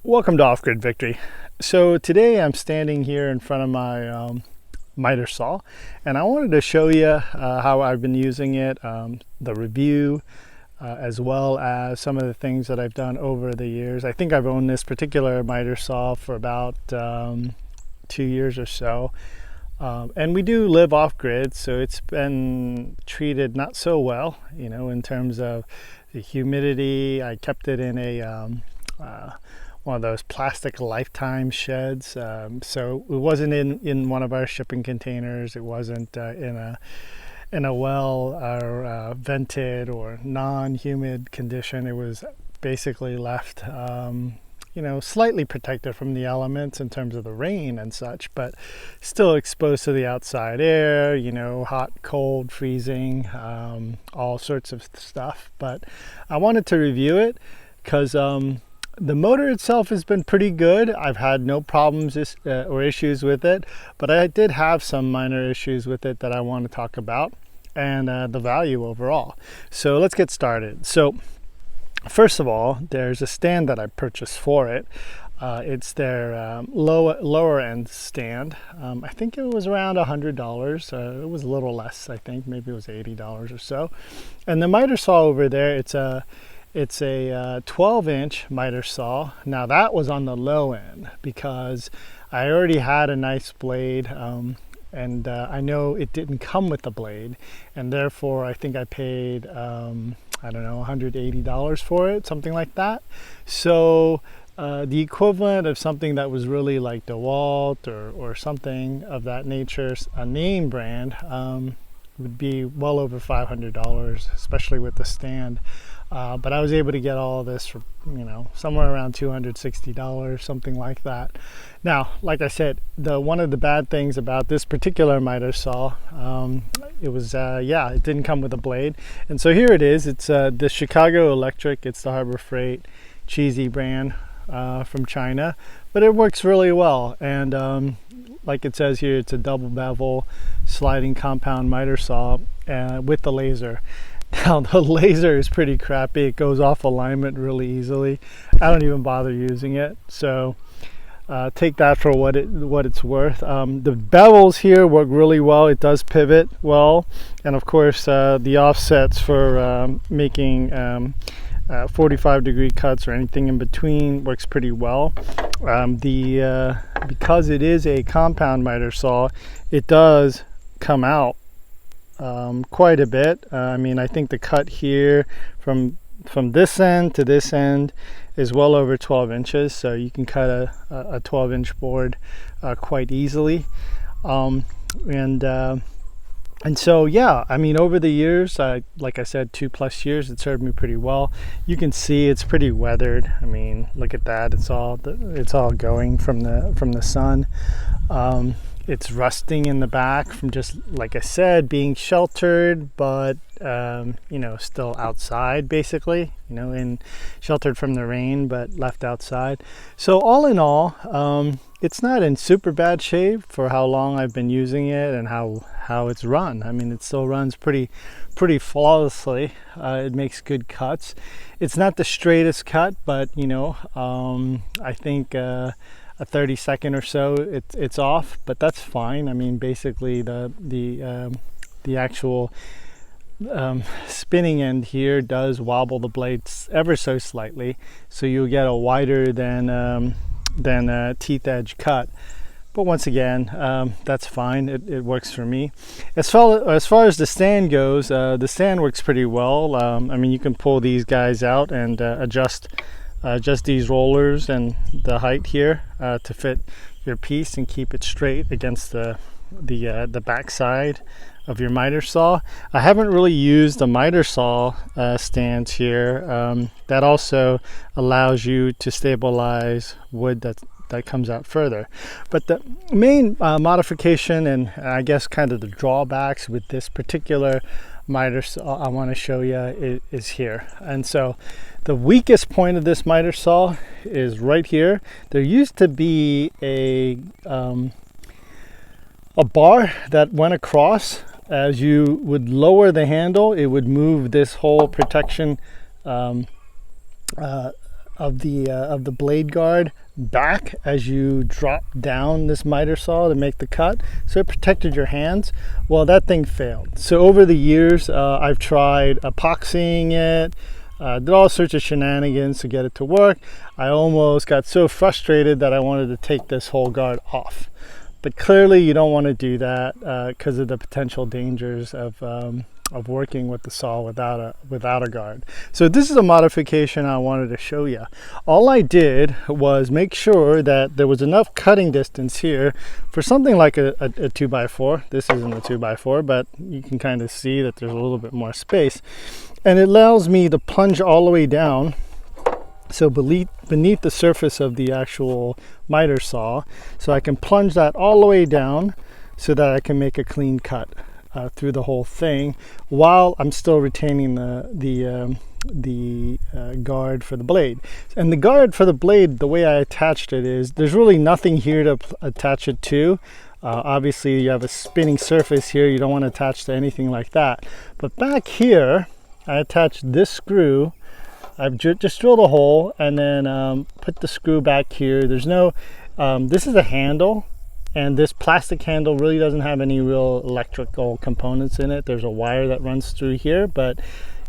Welcome to Off-Grid Victory. So today I'm standing here in front of my miter saw, and I wanted to show you how I've been using it, the review, as well as some of the things that I've done over the years. I think I've owned this particular miter saw for about 2 years or so. And we do live off-grid, so it's been treated not so well, you know, in terms of the humidity. I kept it in a one of those plastic lifetime sheds, so it wasn't in one of our shipping containers. It wasn't in a well or vented or non-humid condition. It was basically left you know, slightly protected from the elements in terms of the rain and such, but still exposed to the outside air, you know, hot, cold, freezing, all sorts of stuff. But I wanted to review it because the motor itself has been pretty good. I've had no problems or issues with it, but I did have some minor issues with it that I want to talk about, and the value overall. So let's get started. So first of all, there's a stand that I purchased for it. It's their lower end stand. I think it was around $100. It was a little less, I think. Maybe it was $80 or so. And the miter saw over there, it's a 12-inch miter saw. Now that was on the low end because I already had a nice blade, and I know it didn't come with the blade, and therefore I think I paid I don't know, $180 for it, something like that. So the equivalent of something that was really like DeWalt or something of that nature, a name brand, would be well over $500, especially with the stand. But I was able to get all of this for, you know, somewhere around $260, something like that. Now, like I said, one of the bad things about this particular miter saw, it was, yeah, it didn't come with a blade. And so here it is. It's the Chicago Electric. It's the Harbor Freight cheesy brand from China, but it works really well. And like it says here, it's a double bevel sliding compound miter saw with the laser. Now the laser is pretty crappy. It goes off alignment really easily. I don't even bother using it. So take that for what it's worth. The bevels here work really well. It does pivot well, and of course the offsets for making 45-degree cuts or anything in between works pretty well. Because it is a compound miter saw, it does come out quite a bit. I mean, I think the cut here from this end to this end is well over 12 inches, so you can cut a 12-inch board quite easily. And so yeah, I mean, over the years, like I said, 2+ years, it served me pretty well. You can see it's pretty weathered. I mean, look at that. It's all going from the sun. It's rusting in the back from, just like I said, being sheltered, but you know, still outside basically, you know, and sheltered from the rain but left outside. So all in all, it's not in super bad shape for how long I've been using it and how it's run. I mean, it still runs pretty flawlessly. It makes good cuts. It's not the straightest cut, but you know, I think a 30-second or so it's off, but that's fine. I mean, basically the actual spinning end here does wobble the blades ever so slightly, so you'll get a wider than a teeth edge cut. But once again, that's fine. It works for me. As far as the stand goes, the stand works pretty well. I mean, you can pull these guys out and adjust these rollers and the height here to fit your piece and keep it straight against the back side of your miter saw. I haven't really used the miter saw stands here. That also allows you to stabilize wood that comes out further. But the main modification, and I guess kind of the drawbacks with this particular miter saw I want to show you is here. And so the weakest point of this miter saw is right here. There used to be a bar that went across. As you would lower the handle, it would move this whole protection of the blade guard back as you drop down this miter saw to make the cut, so it protected your hands. Well, that thing failed. So over the years, I've tried epoxying it, did all sorts of shenanigans to get it to work. I almost got so frustrated that I wanted to take this whole guard off. But clearly you don't want to do that because of the potential dangers of working with the saw without a guard. So this is a modification I wanted to show you. All I did was make sure that there was enough cutting distance here for something like a 2x4. This isn't a 2x4, but you can kind of see that there's a little bit more space. And it allows me to plunge all the way down, so beneath the surface of the actual miter saw, so I can plunge that all the way down so that I can make a clean cut through the whole thing while I'm still retaining the guard for the blade. And the guard for the blade, the way I attached it is there's really nothing here to attach it to. Obviously you have a spinning surface here, you don't want to attach to anything like that. But back here I attached this screw. I've just drilled a hole and then put the screw back here. There's no, this is a handle, and this plastic handle really doesn't have any real electrical components in it. There's a wire that runs through here, but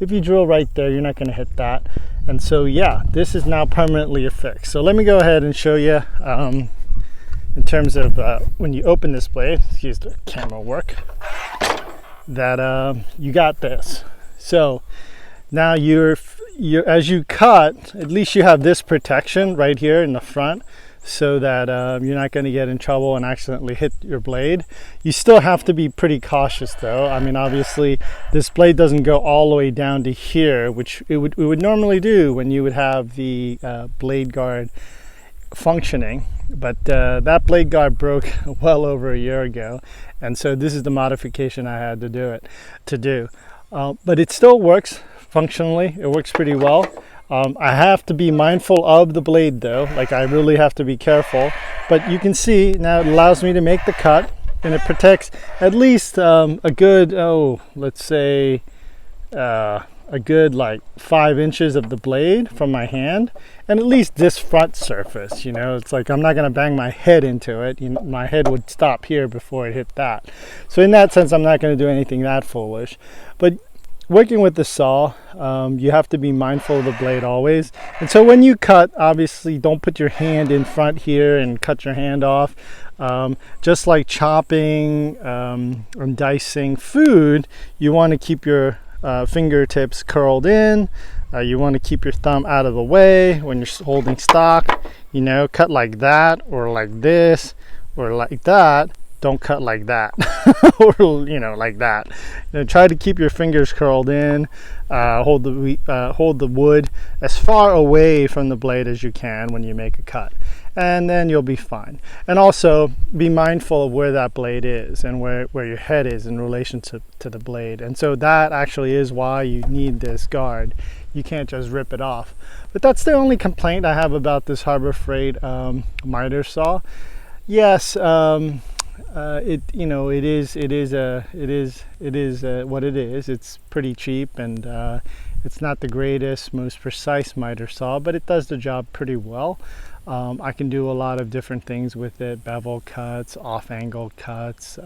if you drill right there, you're not going to hit that. And so yeah, this is now permanently affixed. So let me go ahead and show you in terms of when you open this blade, excuse the camera work, that you got this. So now you're as you cut, at least you have this protection right here in the front, so that you're not going to get in trouble and accidentally hit your blade. You still have to be pretty cautious though. I mean, obviously this blade doesn't go all the way down to here, which it would normally do when you would have the blade guard functioning, but that blade guard broke well over a year ago, and so this is the modification I had to do. But it still works functionally. It works pretty well. I have to be mindful of the blade though, like I really have to be careful, but you can see now it allows me to make the cut, and it protects at least a good, let's say a good like 5 inches of the blade from my hand, and at least this front surface, you know, it's like I'm not going to bang my head into it. You know, my head would stop here before it hit that. So in that sense, I'm not going to do anything that foolish. But working with the saw, you have to be mindful of the blade always. And so when you cut, obviously don't put your hand in front here and cut your hand off. Just like chopping and dicing food, you want to keep your fingertips curled in. You want to keep your thumb out of the way when you're holding stock. You know, cut like that, or like this, or like that. Don't cut like that, or you know, like that. You know, try to keep your fingers curled in. Hold the wood as far away from the blade as you can when you make a cut, and then you'll be fine. And also be mindful of where that blade is and where your head is in relation to the blade. And so that actually is why you need this guard. You can't just rip it off. But that's the only complaint I have about this Harbor Freight miter saw. Yes, it is what it is. It's pretty cheap, and it's not the greatest, most precise miter saw, but it does the job pretty well. I can do a lot of different things with it: bevel cuts, off-angle cuts,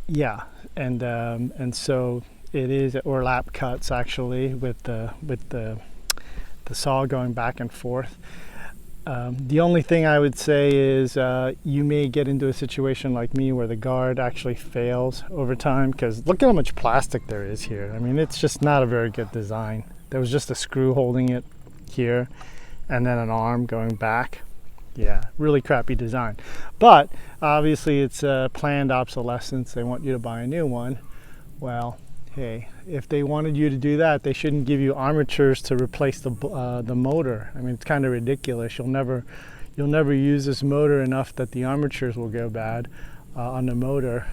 yeah, and so it is, or lap cuts actually, with the saw going back and forth. The only thing I would say is you may get into a situation like me where the guard actually fails over time, because look at how much plastic there is here. I mean, it's just not a very good design. There was just a screw holding it here and then an arm going back. Yeah, really crappy design. But obviously it's planned obsolescence. They want you to buy a new one. Well, hey, if they wanted you to do that, they shouldn't give you armatures to replace the motor. I mean, it's kind of ridiculous. You'll never use this motor enough that the armatures will go bad on the motor.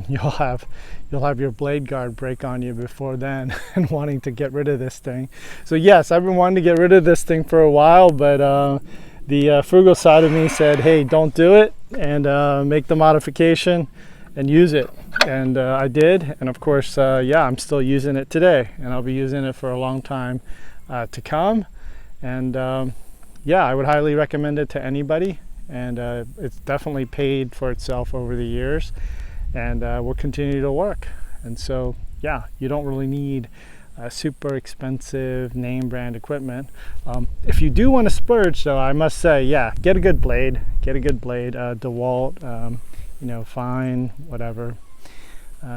You'll have your blade guard break on you before then, and wanting to get rid of this thing. So yes, I've been wanting to get rid of this thing for a while, but the frugal side of me said, hey, don't do it, and make the modification and use it. And I did, and of course, yeah, I'm still using it today, and I'll be using it for a long time to come. And yeah, I would highly recommend it to anybody, and it's definitely paid for itself over the years, and will continue to work. And so yeah, you don't really need super expensive name brand equipment. If you do want to splurge, though, I must say, yeah, get a good blade. Get a good blade, DeWalt, you know, fine, whatever.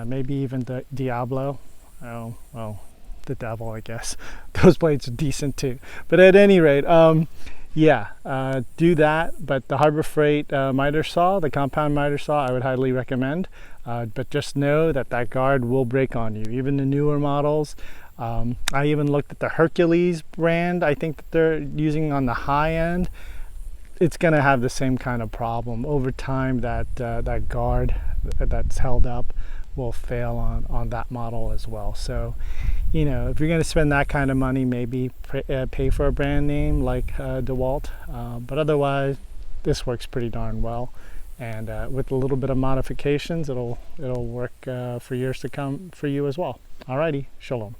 Maybe even the Diablo. Oh, well, the devil, I guess. Those blades are decent too. But at any rate, yeah, do that. But the Harbor Freight miter saw, the compound miter saw, I would highly recommend. But just know that that guard will break on you. Even the newer models. I even looked at the Hercules brand. I think that they're using on the high end. It's going to have the same kind of problem. Over time, that guard that's held up will fail on that model as well. So, you know, if you're going to spend that kind of money, maybe pay for a brand name like DeWalt. But otherwise, this works pretty darn well. And with a little bit of modifications, it'll work for years to come for you as well. Alrighty, shalom.